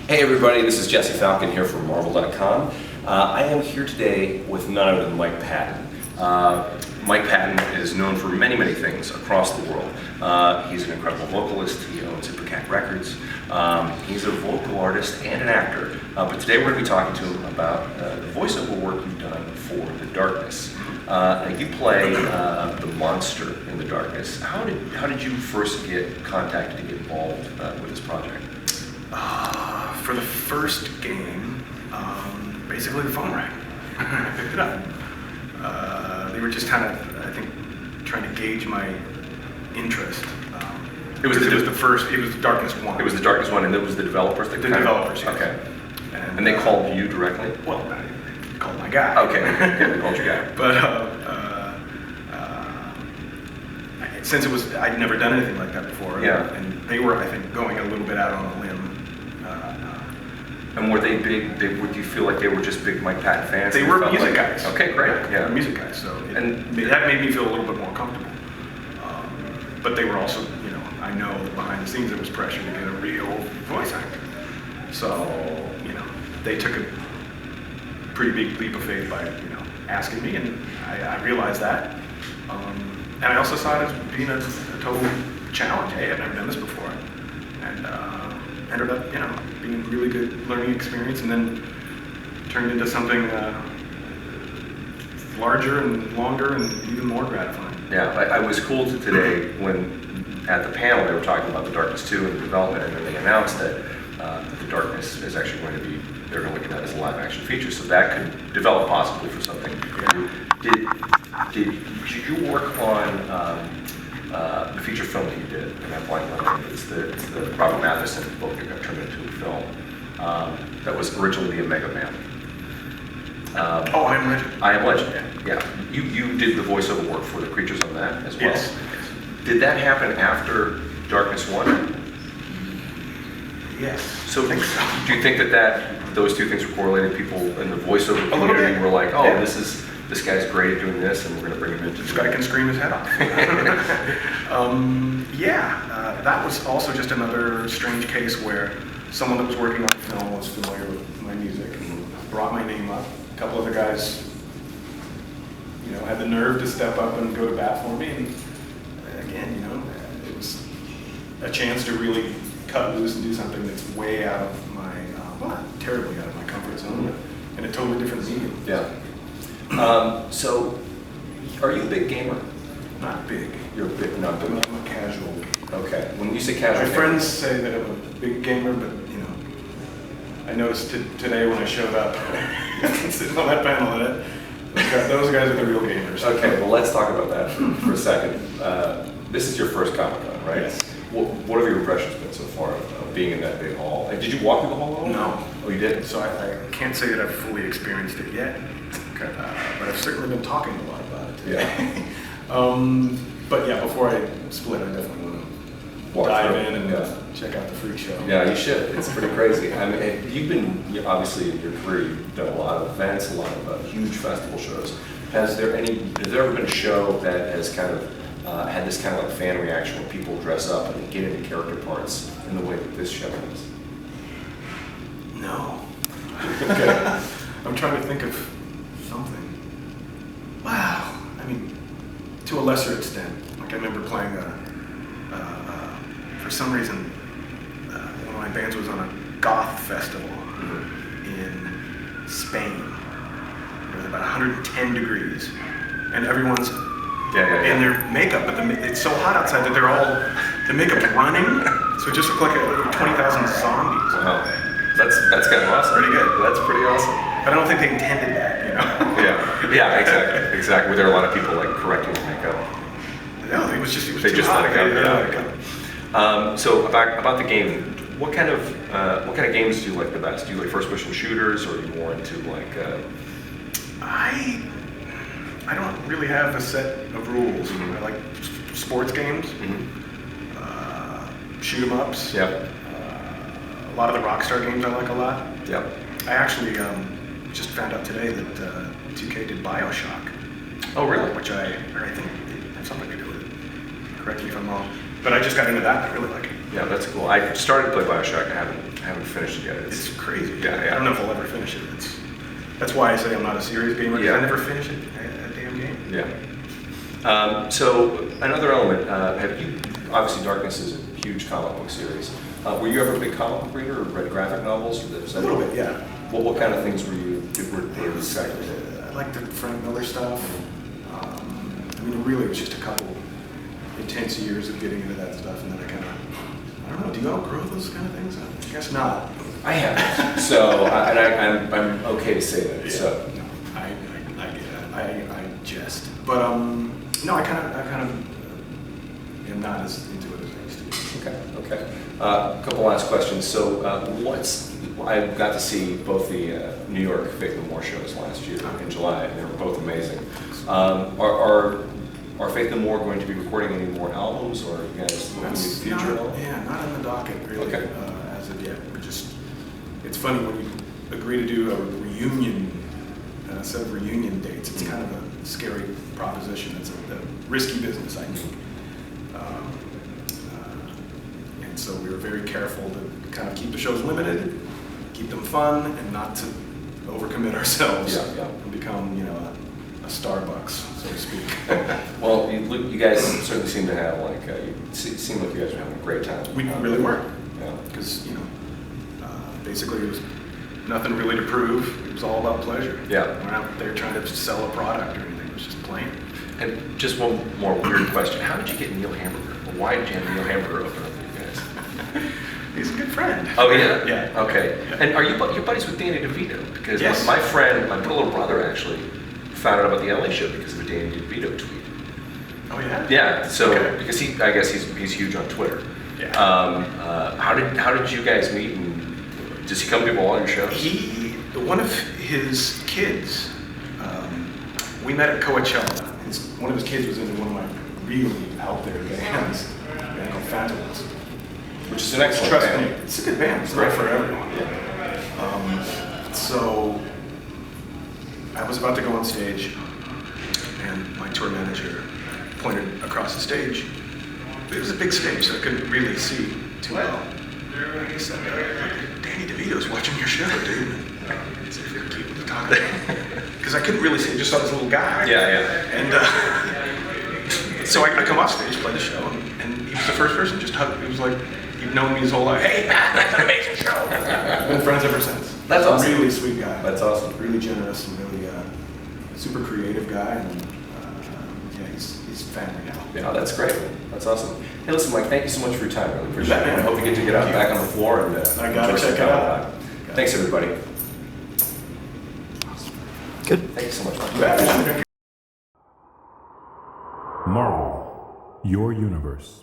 Hey everybody, this is Jesse Falcon here from Marvel.com. I am here today with none other than Mike Patton. Mike Patton is known for many, many things across the world. He's an incredible vocalist. He owns Supercat Records. He's a vocal artist and an actor. But today we're going to be talking to him about the voiceover work you've done for The Darkness. You play the monster in The Darkness. How did you first get contacted to get involved with this project? For the first game, basically the phone rang. I picked it up. They were just kind of, I think, trying to gauge my interest. It was the Darkness 1. It was the Darkness 1, and it was the developers that developers, yes. Okay. And they called you directly? Well, I called my guy. Okay, they called your guy. But since I'd never done anything like that before, yeah. And they were, I think, going a little bit out on a limb. And were they big? Would you feel like they were just big Mike Patton fans? They were music guys. Okay, great. Yeah, music guys. So that made me feel a little bit more comfortable. But they were also, I know that behind the scenes there was pressure to get a real voice actor. So, they took a pretty big leap of faith by, asking me, and I realized that. And I also saw it as being a total challenge. Hey, I've never done this before. And ended up, being a really good learning experience, and then turned into something larger and longer and even more gratifying. Yeah, I was cool today when at the panel they were talking about The Darkness 2 and the development, and then they announced that The Darkness is actually going to be, they're going to look at that as a live action feature, so that could develop possibly for something. Did you work on the feature film that you did, and I'm blanking on it. It's the Robert Matheson book that got turned into a film. That was originally the Omega Man. I Am Legend. I Am Legend, yeah. You did the voiceover work for the creatures on that as well? Yes. Did that happen after Darkness 1? Yes. So, I think so. Do you think that those two things were correlated? People in the voiceover community were like, oh, yeah. This guy's great at doing this, and we're going to bring him into this guy can scream his head off. That was also just another strange case where someone that was working on the film was familiar with my music and brought my name up. A couple other guys, had the nerve to step up and go to bat for me. And again, it was a chance to really cut loose and do something that's way out of my, not terribly out of my comfort zone, in a totally different medium. Yeah. So, are you a big gamer? Not big. You're a big, not big. I'm a casual. Okay. When you say casual, my friends say that I'm a big gamer, but I noticed today when I showed up, sitting on that panel, those guys are the real gamers. Okay. Well, let's talk about that for a second. This is your first Comic-Con, right? Yes. What have your impressions been so far of being in that big hall? Did you walk through the hall at all? No. Oh, you did? So I can't say that I've fully experienced it yet. Okay. But I've certainly been talking a lot about it today. Yeah. But yeah, before I split, I definitely want to dive in and check out the freak show. Yeah, you should. It's pretty crazy. I mean, you've been, obviously in your career, you've done a lot of events, a lot of huge festival shows. Has there ever been a show that has kind of had this kind of like fan reaction where people dress up and get into character parts in the way that this show is? No. Okay. I'm trying to think of something. Wow. I mean, to a lesser extent. Like I remember playing for some reason, one of my bands was on a goth festival in Spain. It was about 110 degrees, and everyone's in their makeup, but it's so hot outside that they're all, the makeup's running, so it just looked like 20,000 zombies. Wow. That's kind of awesome. Pretty good. That's pretty awesome. But I don't think they intended that, Yeah, exactly. Were there a lot of people like correcting the makeup? No, it was too just hot. let it go. So about the game, what kind of games do you like the best? Do you like first-person shooters, or are you more into like? I don't really have a set of rules. Mm-hmm. I like sports games, shoot 'em ups. Yep. A lot of the Rockstar games I like a lot. Yep. I actually just found out today that 2K did BioShock. Oh, really? Which I think it had something to do with it. Correct me if I'm wrong. But I just got into that and I really like it. Yeah, that's cool. I started to play BioShock. I haven't finished it yet. it's crazy. Yeah, I don't know if I'll ever finish it. That's why I say I'm not a serious gamer, because I never finish a damn game. Yeah. So another element, obviously Darkness is a huge comic book series. Were you ever a big comic book reader or read graphic novels? A little bit, yeah. What kind of things were they respected? I like the Frank Miller stuff. I mean, really, it was just a couple intense years of getting into that stuff, and then I don't know, do you outgrow those kind of things? I guess not. I haven't. So, I'm okay to say that. Yeah. So, no, I get it. I jest. But, no, I kind of am not as into it as I used to be. Okay. A couple last questions. So, I got to see both the New York Faith No More shows last year in July, and they were both amazing. Are Faith No More going to be recording any more albums, or are you guys looking to the future at all? Yeah, not in the docket really, Okay. as of yet. It's funny when you agree to do a reunion, a set of reunion dates. It's kind of a scary proposition. It's a risky business, I think. And so we were very careful to kind of keep the shows limited, keep them fun, and not to overcommit ourselves and become, a Starbucks, so to speak. Well, you guys certainly seem to have you seem like you guys are having a great time. We really were. Yeah. Because, basically it was nothing really to prove. It was all about pleasure. Yeah. We're not out there trying to sell a product or anything. It was just playing. And just one more weird question. How did you get Neil Hamburger? Or why did you have Neil Hamburger open up for you guys? He's a good friend. Oh, yeah? Yeah. Okay. Yeah. And are you buddies with Danny DeVito? Because Yes. my friend, my little brother actually found out about the LA show because of a Danny DeVito tweet. Oh, yeah? Yeah, so, Okay. because I guess he's huge on Twitter. Yeah. How did you guys meet, and does he come to all your shows? One of his kids, we met at Coachella. One of his kids was in one of my really out there bands, a band called Phantoms. Which is an excellent Trust band. me, it's a good band. It's not for everyone. So I was about to go on stage, and my tour manager pointed across the stage. It was a big stage, so I couldn't really see too well. And he said, Danny DeVito's watching your show, dude. I said, if you're cute to talk about. Because I couldn't really see, I just saw this little guy. Yeah. And so I come off stage, play the show, and he was the first person, just hugged. He was like, he'd known me his whole life. Hey, Pat, that's an amazing show. Been friends ever since. That's awesome. Really sweet guy. That's awesome. Really generous and really super creative guy. And yeah, he's family now. Yeah, that's great. That's awesome. Hey, listen, Mike, thank you so much for your time. I really appreciate it. Yeah, I hope you get to get out back on the floor and I gotta enjoy some check it out. comedy. Thanks, everybody. Good. Thank you so much, Mike. Yeah. Marvel, your universe.